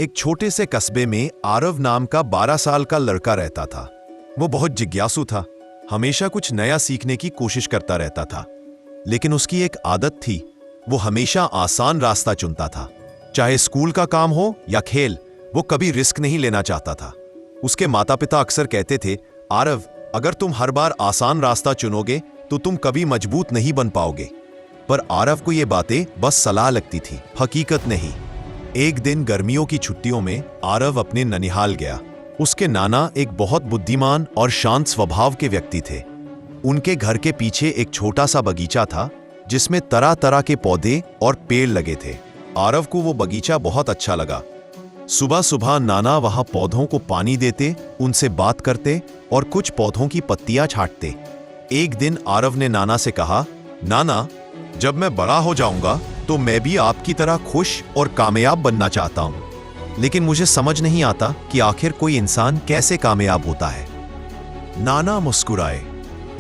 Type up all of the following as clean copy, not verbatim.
एक छोटे से कस्बे में आरव नाम का 12 साल का लड़का रहता था। वो बहुत जिज्ञासु था, हमेशा कुछ नया सीखने की कोशिश करता रहता था। लेकिन उसकी एक आदत थी, वो हमेशा आसान रास्ता चुनता था। चाहे स्कूल का काम हो या खेल, वो कभी रिस्क नहीं लेना चाहता था। उसके माता पिता अक्सर कहते थे, आरव, अगर तुम हर बार आसान रास्ता चुनोगे तो तुम कभी मजबूत नहीं बन पाओगे। पर आरव को ये बातें बस सलाह लगती थी, हकीकत नहीं। एक दिन गर्मियों की छुट्टियों में आरव अपने ननिहाल गया। उसके नाना एक बहुत बुद्धिमान और शांत स्वभाव के व्यक्ति थे। उनके घर के पीछे एक छोटा सा बगीचा था जिसमें तरह तरह के पौधे और पेड़ लगे थे। आरव को वो बगीचा बहुत अच्छा लगा। सुबह सुबह नाना वहां पौधों को पानी देते, उनसे बात करते और कुछ पौधों की पत्तियां छांटते। एक दिन आरव ने नाना से कहा, नाना, जब मैं बड़ा हो जाऊंगा तो मैं भी आपकी तरह खुश और कामयाब बनना चाहता हूं। लेकिन मुझे समझ नहीं आता कि आखिर कोई इंसान कैसे कामयाब होता है। नाना मुस्कुराए।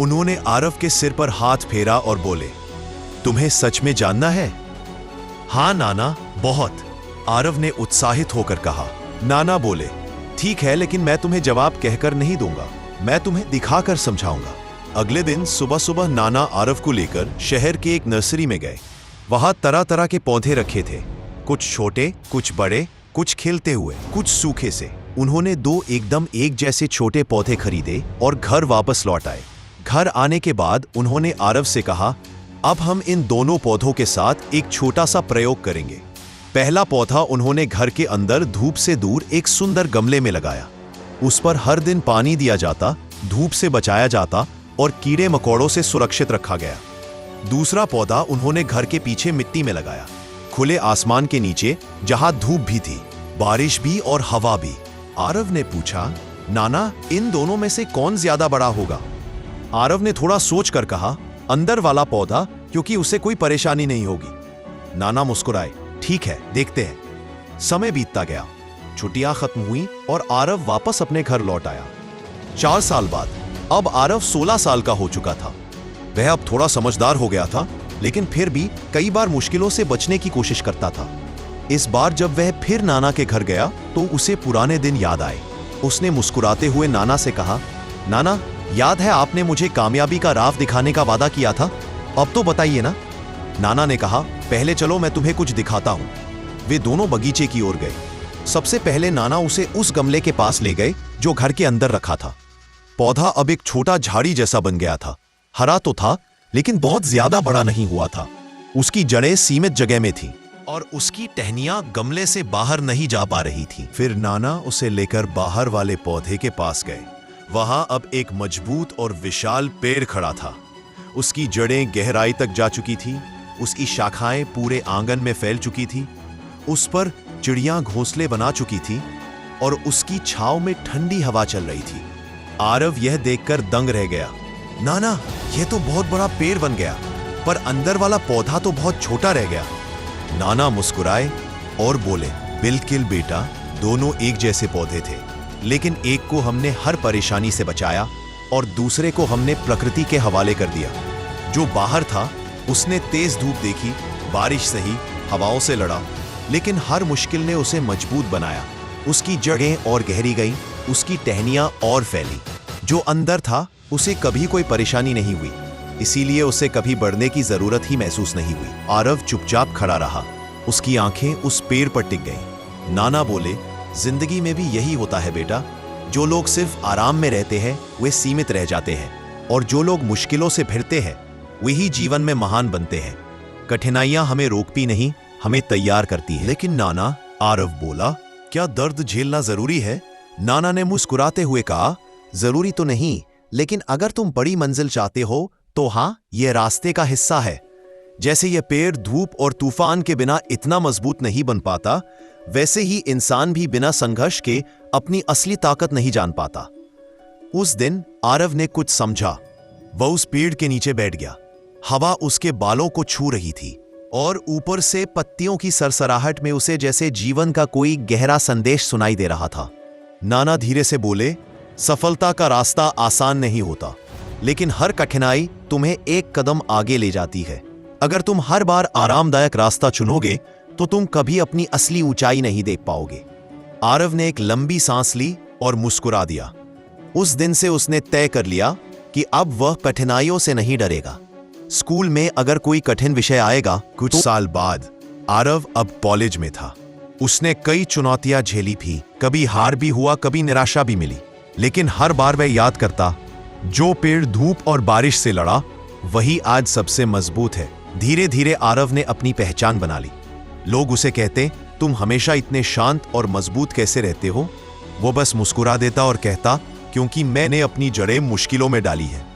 उन्होंने आरव के सिर पर हाथ फेरा और बोले, तुम्हें सच में जानना है? हाँ नाना, बहुत, आरव ने उत्साहित होकर कहा। नाना बोले, ठीक है, लेकिन मैं तुम्हें जवाब कहकर नहीं दूंगा, मैं तुम्हें दिखाकर समझाऊंगा। अगले दिन सुबह सुबह नाना आरव को लेकर शहर के एक नर्सरी में गए। वहां तरह तरह के पौधे रखे थे, कुछ छोटे, कुछ बड़े, कुछ खिलते हुए, कुछ सूखे से। उन्होंने 2 एकदम एक जैसे छोटे पौधे खरीदे और घर वापस लौट आए। घर आने के बाद उन्होंने आरव से कहा, अब हम इन दोनों पौधों के साथ एक छोटा सा प्रयोग करेंगे। पहला पौधा उन्होंने घर के अंदर धूप से दूर एक सुंदर गमले में लगाया। उस पर हर दिन पानी दिया जाता, धूप से बचाया जाता और कीड़े मकोड़ों से सुरक्षित रखा गया। दूसरा पौधा उन्होंने घर के पीछे मिट्टी में लगाया, खुले आसमान के नीचे, जहां धूप भी थी, बारिश भी और हवा भी। आरव ने पूछा, नाना, इन दोनों में से कौन ज्यादा बड़ा होगा? आरव ने थोड़ा सोच कर कहा, अंदर वाला पौधा, क्योंकि उसे कोई परेशानी नहीं होगी। नाना मुस्कुराए, ठीक है, देखते हैं। समय बीतता गया, छुट्टियां खत्म हुई और आरव वापस अपने घर लौट आया। 4 साल बाद अब आरव 16 साल का हो चुका था। वह अब थोड़ा समझदार हो गया था, लेकिन फिर भी कई बार मुश्किलों से बचने की कोशिश करता था। इस बार जब वह फिर नाना के घर गया तो उसे पुराने दिन याद आए। उसने मुस्कुराते हुए नाना से कहा, नाना, याद है आपने मुझे कामयाबी का राह दिखाने का वादा किया था? अब तो बताइए ना। नाना ने कहा, पहले चलो मैं तुम्हें कुछ दिखाता हूं। वे दोनों बगीचे की ओर गए। सबसे पहले नाना उसे उस गमले के पास ले गए जो घर के अंदर रखा था। पौधा अब एक छोटा झाड़ी जैसा बन गया था। हरा तो था, लेकिन बहुत ज्यादा बड़ा नहीं हुआ था। उसकी जड़ें सीमित जगह में थीं और उसकी टहनियां गमले से बाहर नहीं जा पा रही थीं। फिर नाना उसे लेकर बाहर वाले पौधे के पास गए। वहां अब एक मजबूत और विशाल पेड़ खड़ा था। उसकी जड़ें गहराई तक जा चुकी थी, उसकी शाखाएं पूरे आंगन में फैल चुकी थी। उस पर चिड़ियां घोंसले बना चुकी थी और उसकी छांव में ठंडी हवा चल रही थी। आरव यह देखकर दंग रह गया। नाना, यह तो बहुत बड़ा पेड़ बन गया, पर अंदर वाला पौधा तो बहुत छोटा रह गया। नाना मुस्कुराए और बोले, बिल्कुल बेटा, दोनों एक जैसे पौधे थे, लेकिन एक को हमने हर परेशानी से बचाया और दूसरे को हमने प्रकृति के हवाले कर दिया। जो बाहर था उसने तेज धूप देखी, बारिश सही, हवाओं से लड़ा, लेकिन हर मुश्किल ने उसे मजबूत बनाया। उसकी जड़ें और गहरी गईं, उसकी टहनियां और फैली। जो अंदर था उसे कभी कोई परेशानी नहीं हुई, इसीलिए उसे कभी बढ़ने की जरूरत ही महसूस नहीं हुई। आरव चुपचाप खड़ा रहा, उसकी आंखें उस पेड़ पर टिक गईं। नाना बोले, जिंदगी में भी यही होता है बेटा, जो लोग सिर्फ आराम में रहते हैं वे सीमित रह जाते हैं, और जो लोग मुश्किलों से भिड़ते हैं वही जीवन में महान बनते हैं। कठिनाइयां हमें रोकती नहीं, हमें तैयार करती है। लेकिन नाना, आरव बोला, क्या दर्द झेलना जरूरी है? नाना ने मुस्कुराते हुए कहा, जरूरी तो नहीं, लेकिन अगर तुम बड़ी मंजिल चाहते हो तो हाँ, यह रास्ते का हिस्सा है। जैसे यह पेड़ धूप और तूफान के बिना इतना मजबूत नहीं बन पाता, वैसे ही इंसान भी बिना संघर्ष के अपनी असली ताकत नहीं जान पाता। उस दिन आरव ने कुछ समझा। वह उस पेड़ के नीचे बैठ गया। हवा उसके बालों को छू रही थी और ऊपर से पत्तियों की सरसराहट में उसे जैसे जीवन का कोई गहरा संदेश सुनाई दे रहा था। नाना धीरे से बोले, सफलता का रास्ता आसान नहीं होता, लेकिन हर कठिनाई तुम्हें एक कदम आगे ले जाती है। अगर तुम हर बार आरामदायक रास्ता चुनोगे तो तुम कभी अपनी असली ऊंचाई नहीं देख पाओगे। आरव ने एक लंबी सांस ली और मुस्कुरा दिया। उस दिन से उसने तय कर लिया कि अब वह कठिनाइयों से नहीं डरेगा। स्कूल में अगर कोई कठिन विषय आएगा। कुछ साल बाद आरव अब कॉलेज में था। उसने कई चुनौतियां झेली थी, कभी हार भी हुआ, कभी निराशा भी मिली, लेकिन हर बार वह याद करता, जो पेड़ धूप और बारिश से लड़ा वही आज सबसे मजबूत है। धीरे धीरे आरव ने अपनी पहचान बना ली। लोग उसे कहते, तुम हमेशा इतने शांत और मजबूत कैसे रहते हो? वो बस मुस्कुरा देता और कहता, क्योंकि मैंने अपनी जड़ें मुश्किलों में डाली है।